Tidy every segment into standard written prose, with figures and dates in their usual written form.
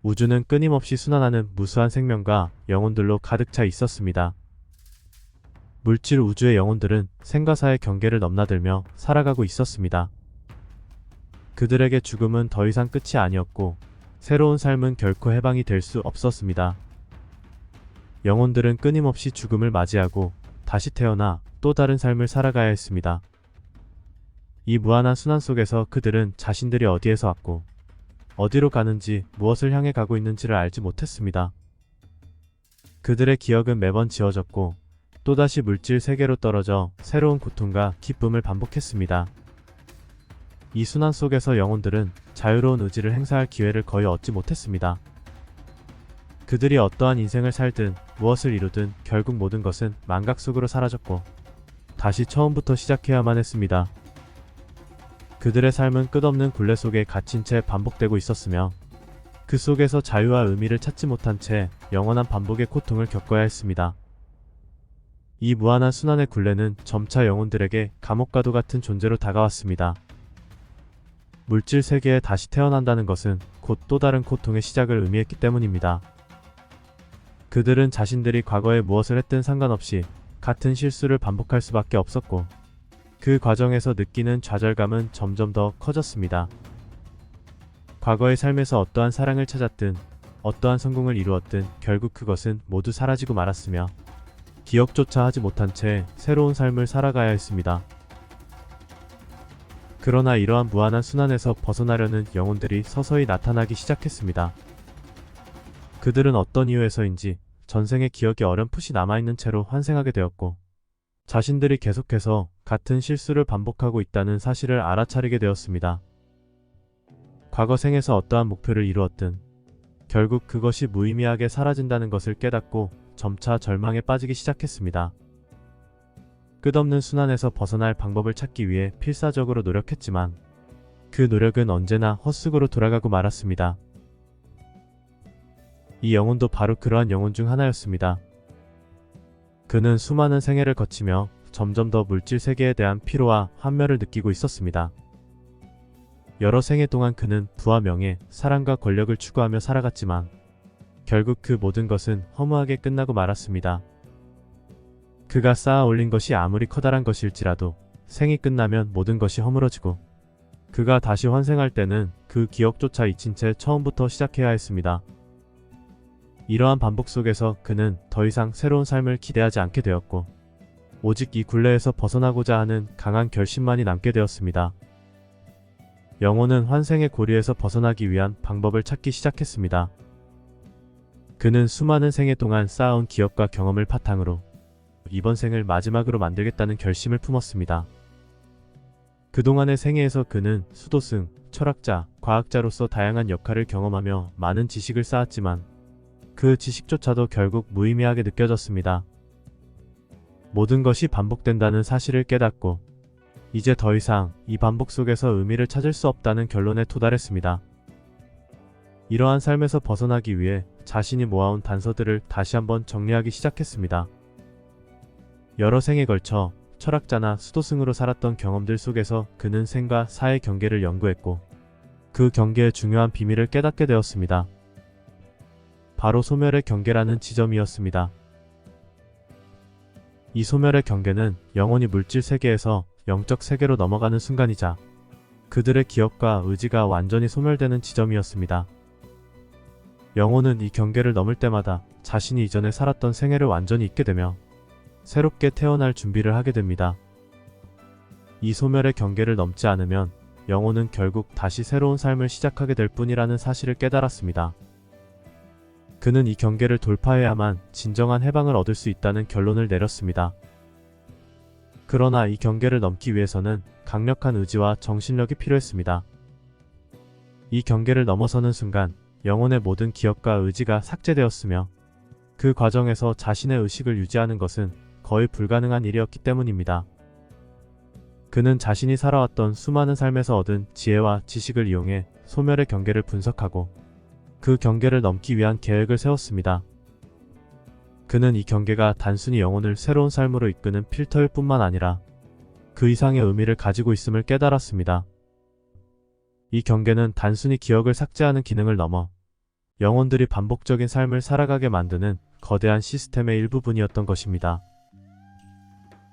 우주는 끊임없이 순환하는 무수한 생명과 영혼들로 가득 차 있었습니다. 물질 우주의 영혼들은 생과 사의 경계를 넘나들며 살아가고 있었습니다. 그들에게 죽음은 더 이상 끝이 아니었고 새로운 삶은 결코 해방이 될 수 없었습니다. 영혼들은 끊임없이 죽음을 맞이하고 다시 태어나 또 다른 삶을 살아가야 했습니다. 이 무한한 순환 속에서 그들은 자신들이 어디에서 왔고 어디로 가는지 무엇을 향해 가고 있는지를 알지 못했습니다. 그들의 기억은 매번 지워졌고 또다시 물질 세계로 떨어져 새로운 고통과 기쁨을 반복했습니다. 이 순환 속에서 영혼들은 자유로운 의지를 행사할 기회를 거의 얻지 못했습니다. 그들이 어떠한 인생을 살든 무엇을 이루든 결국 모든 것은 망각 속으로 사라졌고 다시 처음부터 시작해야만 했습니다. 그들의 삶은 끝없는 굴레 속에 갇힌 채 반복되고 있었으며 그 속에서 자유와 의미를 찾지 못한 채 영원한 반복의 고통을 겪어야 했습니다. 이 무한한 순환의 굴레는 점차 영혼들에게 감옥과도 같은 존재로 다가왔습니다. 물질 세계에 다시 태어난다는 것은 곧 또 다른 고통의 시작을 의미했기 때문입니다. 그들은 자신들이 과거에 무엇을 했든 상관없이 같은 실수를 반복할 수밖에 없었고 그 과정에서 느끼는 좌절감은 점점 더 커졌습니다. 과거의 삶에서 어떠한 사랑을 찾았든 어떠한 성공을 이루었든 결국 그것은 모두 사라지고 말았으며 기억조차 하지 못한 채 새로운 삶을 살아가야 했습니다. 그러나 이러한 무한한 순환에서 벗어나려는 영혼들이 서서히 나타나기 시작했습니다. 그들은 어떤 이유에서인지 전생의 기억이 어렴풋이 남아있는 채로 환생하게 되었고 자신들이 계속해서 같은 실수를 반복하고 있다는 사실을 알아차리게 되었습니다. 과거 생에서 어떠한 목표를 이루었든 결국 그것이 무의미하게 사라진다는 것을 깨닫고 점차 절망에 빠지기 시작했습니다. 끝없는 순환에서 벗어날 방법을 찾기 위해 필사적으로 노력했지만 그 노력은 언제나 헛수고로 돌아가고 말았습니다. 이 영혼도 바로 그러한 영혼 중 하나였습니다. 그는 수많은 생애를 거치며 점점 더 물질 세계에 대한 피로와 환멸을 느끼고 있었습니다. 여러 생애 동안 그는 부와 명예, 사랑과 권력을 추구하며 살아갔지만 결국 그 모든 것은 허무하게 끝나고 말았습니다. 그가 쌓아 올린 것이 아무리 커다란 것일지라도 생이 끝나면 모든 것이 허물어지고 그가 다시 환생할 때는 그 기억조차 잊힌 채 처음부터 시작해야 했습니다. 이러한 반복 속에서 그는 더 이상 새로운 삶을 기대하지 않게 되었고 오직 이 굴레에서 벗어나고자 하는 강한 결심만이 남게 되었습니다. 영혼은 환생의 고리에서 벗어나기 위한 방법을 찾기 시작했습니다. 그는 수많은 생애 동안 쌓아온 기억과 경험을 바탕으로 이번 생을 마지막으로 만들겠다는 결심을 품었습니다. 그동안의 생애에서 그는 수도승, 철학자, 과학자로서 다양한 역할을 경험하며 많은 지식을 쌓았지만 그 지식조차도 결국 무의미하게 느껴졌습니다. 모든 것이 반복된다는 사실을 깨닫고 이제 더 이상 이 반복 속에서 의미를 찾을 수 없다는 결론에 도달했습니다. 이러한 삶에서 벗어나기 위해 자신이 모아온 단서들을 다시 한번 정리하기 시작했습니다. 여러 생에 걸쳐 철학자나 수도승으로 살았던 경험들 속에서 그는 생과 사의 경계를 연구했고 그 경계의 중요한 비밀을 깨닫게 되었습니다. 바로 소멸의 경계라는 지점이었습니다. 이 소멸의 경계는 영혼이 물질 세계에서 영적 세계로 넘어가는 순간이자 그들의 기억과 의지가 완전히 소멸되는 지점이었습니다. 영혼은 이 경계를 넘을 때마다 자신이 이전에 살았던 생애를 완전히 잊게 되며 새롭게 태어날 준비를 하게 됩니다. 이 소멸의 경계를 넘지 않으면 영혼은 결국 다시 새로운 삶을 시작하게 될 뿐이라는 사실을 깨달았습니다. 그는 이 경계를 돌파해야만 진정한 해방을 얻을 수 있다는 결론을 내렸습니다. 그러나 이 경계를 넘기 위해서는 강력한 의지와 정신력이 필요했습니다. 이 경계를 넘어서는 순간 영혼의 모든 기억과 의지가 삭제되었으며 그 과정에서 자신의 의식을 유지하는 것은 거의 불가능한 일이었기 때문입니다. 그는 자신이 살아왔던 수많은 삶에서 얻은 지혜와 지식을 이용해 소멸의 경계를 분석하고 그 경계를 넘기 위한 계획을 세웠습니다. 그는 이 경계가 단순히 영혼을 새로운 삶으로 이끄는 필터일 뿐만 아니라 그 이상의 의미를 가지고 있음을 깨달았습니다. 이 경계는 단순히 기억을 삭제하는 기능을 넘어 영혼들이 반복적인 삶을 살아가게 만드는 거대한 시스템의 일부분이었던 것입니다.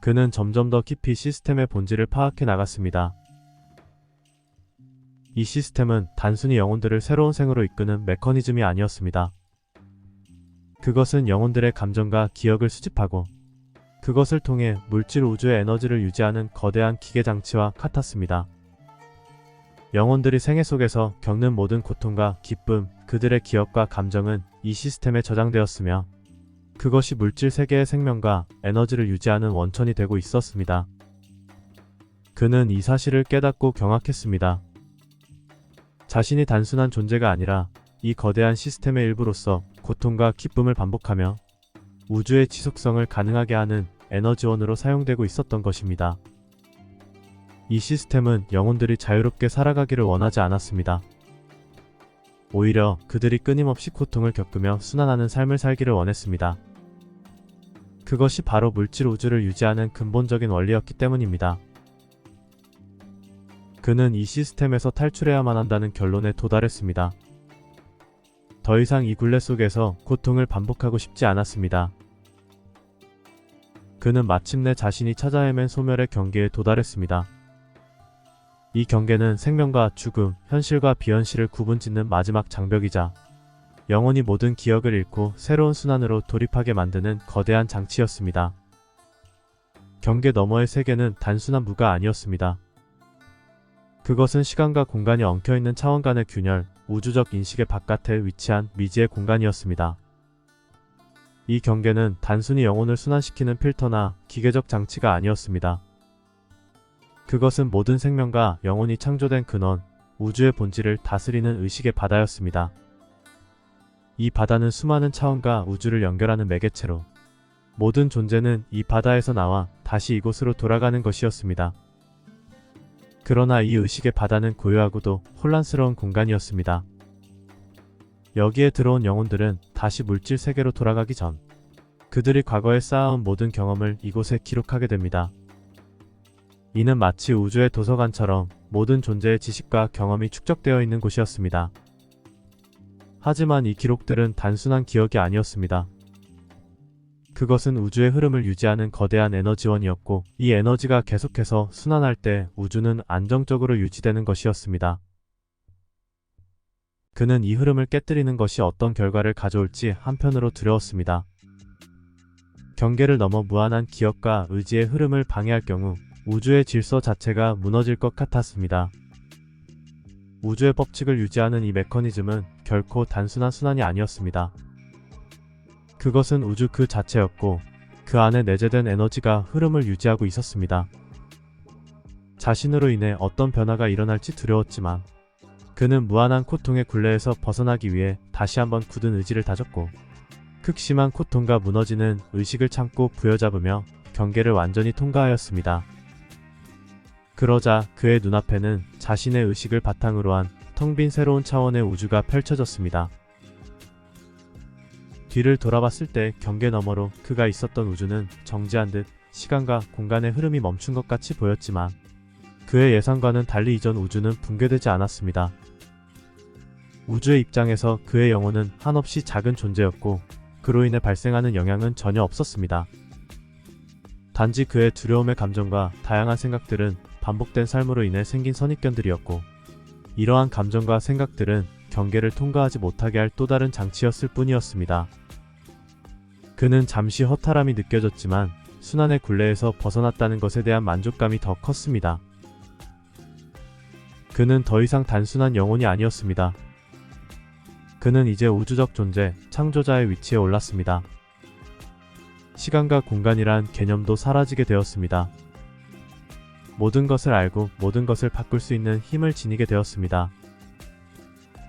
그는 점점 더 깊이 시스템의 본질을 파악해 나갔습니다. 이 시스템은 단순히 영혼들을 새로운 생으로 이끄는 메커니즘이 아니었습니다. 그것은 영혼들의 감정과 기억을 수집하고 그것을 통해 물질 우주의 에너지를 유지하는 거대한 기계 장치와 같았습니다. 영혼들이 생애 속에서 겪는 모든 고통과 기쁨, 그들의 기억과 감정은 이 시스템에 저장되었으며 그것이 물질 세계의 생명과 에너지를 유지하는 원천이 되고 있었습니다. 그는 이 사실을 깨닫고 경악했습니다. 자신이 단순한 존재가 아니라 이 거대한 시스템의 일부로서 고통과 기쁨을 반복하며 우주의 지속성을 가능하게 하는 에너지원으로 사용되고 있었던 것입니다. 이 시스템은 영혼들이 자유롭게 살아가기를 원하지 않았습니다. 오히려 그들이 끊임없이 고통을 겪으며 순환하는 삶을 살기를 원했습니다. 그것이 바로 물질 우주를 유지하는 근본적인 원리였기 때문입니다. 그는 이 시스템에서 탈출해야만 한다는 결론에 도달했습니다. 더 이상 이 굴레 속에서 고통을 반복하고 싶지 않았습니다. 그는 마침내 자신이 찾아 헤맨 소멸의 경계에 도달했습니다. 이 경계는 생명과 죽음, 현실과 비현실을 구분짓는 마지막 장벽이자 영혼이 모든 기억을 잃고 새로운 순환으로 돌입하게 만드는 거대한 장치였습니다. 경계 너머의 세계는 단순한 무가 아니었습니다. 그것은 시간과 공간이 엉켜있는 차원 간의 균열, 우주적 인식의 바깥에 위치한 미지의 공간이었습니다. 이 경계는 단순히 영혼을 순환시키는 필터나 기계적 장치가 아니었습니다. 그것은 모든 생명과 영혼이 창조된 근원, 우주의 본질을 다스리는 의식의 바다였습니다. 이 바다는 수많은 차원과 우주를 연결하는 매개체로 모든 존재는 이 바다에서 나와 다시 이곳으로 돌아가는 것이었습니다. 그러나 이 의식의 바다는 고요하고도 혼란스러운 공간이었습니다. 여기에 들어온 영혼들은 다시 물질 세계로 돌아가기 전 그들이 과거에 쌓아온 모든 경험을 이곳에 기록하게 됩니다. 이는 마치 우주의 도서관처럼 모든 존재의 지식과 경험이 축적되어 있는 곳이었습니다. 하지만 이 기록들은 단순한 기억이 아니었습니다. 그것은 우주의 흐름을 유지하는 거대한 에너지원이었고 이 에너지가 계속해서 순환할 때 우주는 안정적으로 유지되는 것이었습니다. 그는 이 흐름을 깨뜨리는 것이 어떤 결과를 가져올지 한편으로 두려웠습니다. 경계를 넘어 무한한 기억과 의지의 흐름을 방해할 경우 우주의 질서 자체가 무너질 것 같았습니다. 우주의 법칙을 유지하는 이 메커니즘은 결코 단순한 순환이 아니었습니다. 그것은 우주 그 자체였고 그 안에 내재된 에너지가 흐름을 유지하고 있었습니다. 자신으로 인해 어떤 변화가 일어날지 두려웠지만 그는 무한한 고통의 굴레에서 벗어나기 위해 다시 한번 굳은 의지를 다졌고 극심한 고통과 무너지는 의식을 참고 부여잡으며 경계를 완전히 통과하였습니다. 그러자 그의 눈앞에는 자신의 의식을 바탕으로 한 텅 빈 새로운 차원의 우주가 펼쳐졌습니다. 뒤를 돌아봤을 때 경계 너머로 그가 있었던 우주는 정지한 듯 시간과 공간의 흐름이 멈춘 것 같이 보였지만 그의 예상과는 달리 이전 우주는 붕괴되지 않았습니다. 우주의 입장에서 그의 영혼은 한없이 작은 존재였고 그로 인해 발생하는 영향은 전혀 없었습니다. 단지 그의 두려움의 감정과 다양한 생각들은 반복된 삶으로 인해 생긴 선입견들이었고 이러한 감정과 생각들은 경계를 통과하지 못하게 할 또 다른 장치였을 뿐이었습니다. 그는 잠시 허탈함이 느껴졌지만 순환의 굴레에서 벗어났다는 것에 대한 만족감이 더 컸습니다. 그는 더 이상 단순한 영혼이 아니었습니다. 그는 이제 우주적 존재, 창조자의 위치에 올랐습니다. 시간과 공간이란 개념도 사라지게 되었습니다. 모든 것을 알고 모든 것을 바꿀 수 있는 힘을 지니게 되었습니다.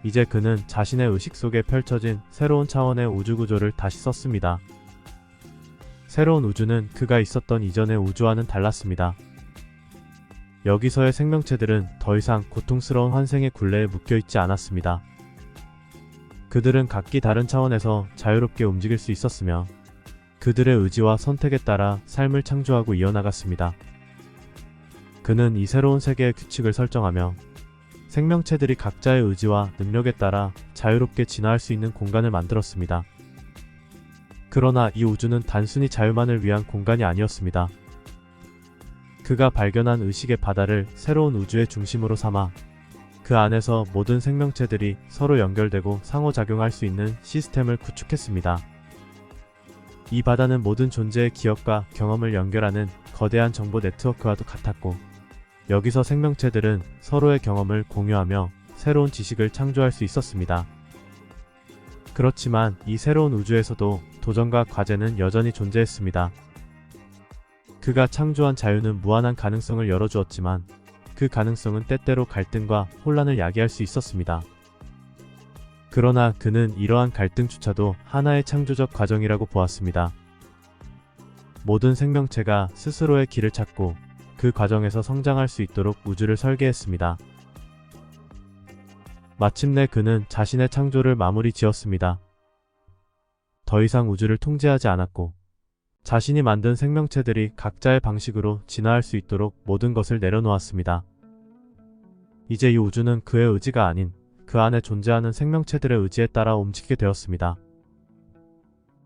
이제 그는 자신의 의식 속에 펼쳐진 새로운 차원의 우주 구조를 다시 썼습니다. 새로운 우주는 그가 있었던 이전의 우주와는 달랐습니다. 여기서의 생명체들은 더 이상 고통스러운 환생의 굴레에 묶여있지 않았습니다. 그들은 각기 다른 차원에서 자유롭게 움직일 수 있었으며 그들의 의지와 선택에 따라 삶을 창조하고 이어나갔습니다. 그는 이 새로운 세계의 규칙을 설정하며 생명체들이 각자의 의지와 능력에 따라 자유롭게 진화할 수 있는 공간을 만들었습니다. 그러나 이 우주는 단순히 자유만을 위한 공간이 아니었습니다. 그가 발견한 의식의 바다를 새로운 우주의 중심으로 삼아 그 안에서 모든 생명체들이 서로 연결되고 상호작용할 수 있는 시스템을 구축했습니다. 이 바다는 모든 존재의 기억과 경험을 연결하는 거대한 정보 네트워크와도 같았고, 여기서 생명체들은 서로의 경험을 공유하며 새로운 지식을 창조할 수 있었습니다. 그렇지만 이 새로운 우주에서도 도전과 과제는 여전히 존재했습니다. 그가 창조한 자유는 무한한 가능성을 열어주었지만 그 가능성은 때때로 갈등과 혼란을 야기할 수 있었습니다. 그러나 그는 이러한 갈등조차도 하나의 창조적 과정이라고 보았습니다. 모든 생명체가 스스로의 길을 찾고 그 과정에서 성장할 수 있도록 우주를 설계했습니다. 마침내 그는 자신의 창조를 마무리 지었습니다. 더 이상 우주를 통제하지 않았고, 자신이 만든 생명체들이 각자의 방식으로 진화할 수 있도록 모든 것을 내려놓았습니다. 이제 이 우주는 그의 의지가 아닌 그 안에 존재하는 생명체들의 의지에 따라 움직이게 되었습니다.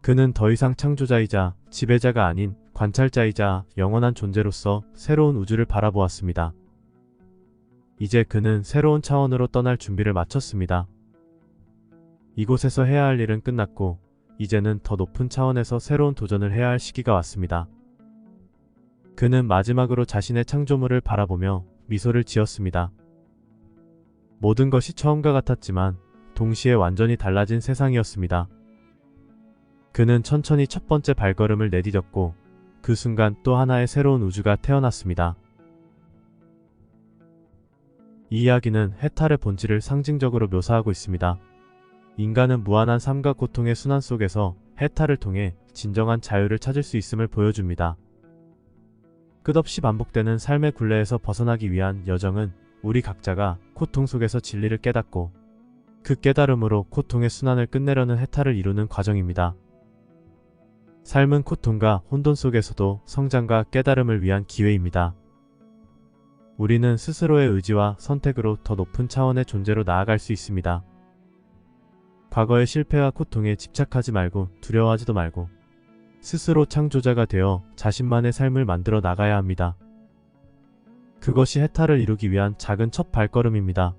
그는 더 이상 창조자이자 지배자가 아닌 관찰자이자 영원한 존재로서 새로운 우주를 바라보았습니다. 이제 그는 새로운 차원으로 떠날 준비를 마쳤습니다. 이곳에서 해야 할 일은 끝났고, 이제는 더 높은 차원에서 새로운 도전을 해야 할 시기가 왔습니다. 그는 마지막으로 자신의 창조물을 바라보며 미소를 지었습니다. 모든 것이 처음과 같았지만 동시에 완전히 달라진 세상이었습니다. 그는 천천히 첫 번째 발걸음을 내디뎠고, 그 순간 또 하나의 새로운 우주가 태어났습니다. 이 이야기는 해탈의 본질을 상징적으로 묘사하고 있습니다. 인간은 무한한 삶과 고통의 순환 속에서 해탈을 통해 진정한 자유를 찾을 수 있음을 보여줍니다. 끝없이 반복되는 삶의 굴레에서 벗어나기 위한 여정은 우리 각자가 고통 속에서 진리를 깨닫고 그 깨달음으로 고통의 순환을 끝내려는 해탈을 이루는 과정입니다. 삶은 고통과 혼돈 속에서도 성장과 깨달음을 위한 기회입니다. 우리는 스스로의 의지와 선택으로 더 높은 차원의 존재로 나아갈 수 있습니다. 과거의 실패와 고통에 집착하지 말고 두려워하지도 말고 스스로 창조자가 되어 자신만의 삶을 만들어 나가야 합니다. 그것이 해탈을 이루기 위한 작은 첫 발걸음입니다.